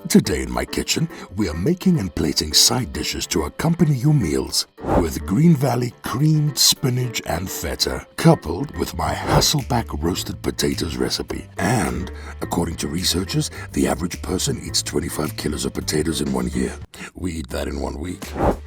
Today in my kitchen, we are making and plating side dishes to accompany your meals with Green Valley creamed spinach and feta, coupled with my Hasselback Roasted Potatoes recipe. And, according to researchers, the average person eats 25 kilos of potatoes in 1 year. We eat that in 1 week.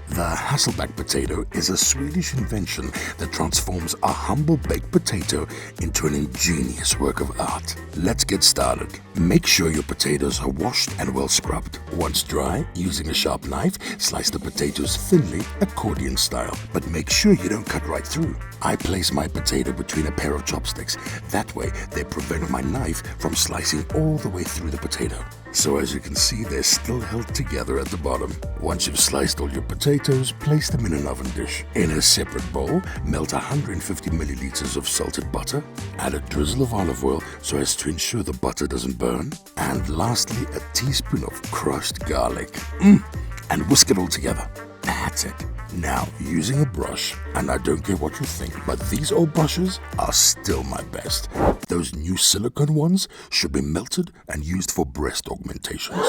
The Hasselback potato is a Swedish invention that transforms a humble baked potato into an ingenious work of art. Let's get started. Make sure your potatoes are washed and well scrubbed. Once dry, using a sharp knife, slice the potatoes thinly, accordion style, but make sure you don't cut right through. I place my potato between a pair of chopsticks. That way, they prevent my knife from slicing all the way through the potato. So as you can see, they're still held together at the bottom. Once you've sliced all your potatoes, place them in an oven dish. In a separate bowl, melt 150 milliliters of salted butter, add a drizzle of olive oil so as to ensure the butter doesn't burn, and lastly, a teaspoon of crushed garlic. And whisk it all together. That's it. Now, using a brush, and I don't care what you think, but these old brushes are still my best. Those new silicone ones should be melted and used for breast augmentations.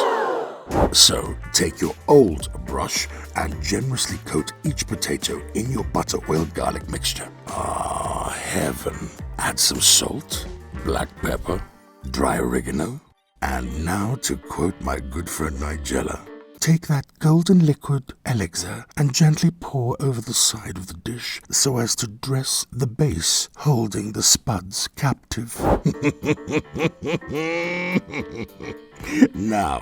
So, take your old brush and generously coat each potato in your butter oil garlic mixture. Ah, heaven. Add some salt, black pepper, dry oregano, and now to quote my good friend Nigella, take that golden liquid elixir and gently pour over the side of the dish so as to dress the base, holding the spuds captive. Now,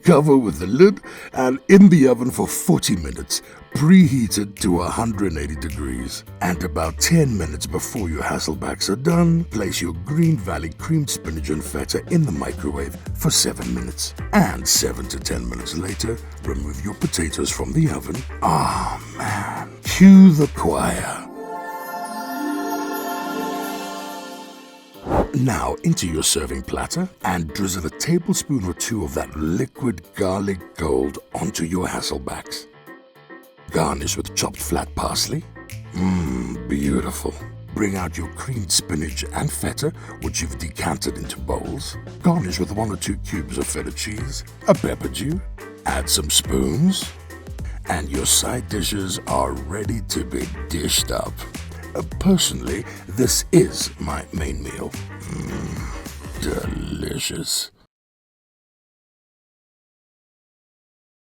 cover with the lid and in the oven for 40 minutes, preheated to 180 degrees. And about 10 minutes before your Hasselbacks are done, place your Green Valley creamed spinach and feta in the microwave for 7 minutes. And 7 to 10 minutes later, remove your potatoes from the oven. Ah, man, cue the choir. Now into your serving platter and drizzle a tablespoon or 2 of that liquid garlic gold onto your Hasselbacks. Garnish with chopped flat parsley. Beautiful. Bring out your creamed spinach and feta, which you've decanted into bowls. Garnish with 1 or 2 cubes of feta cheese, a pepper dew. Add some spoons, and your side dishes are ready to be dished up. Personally, this is my main meal. Delicious.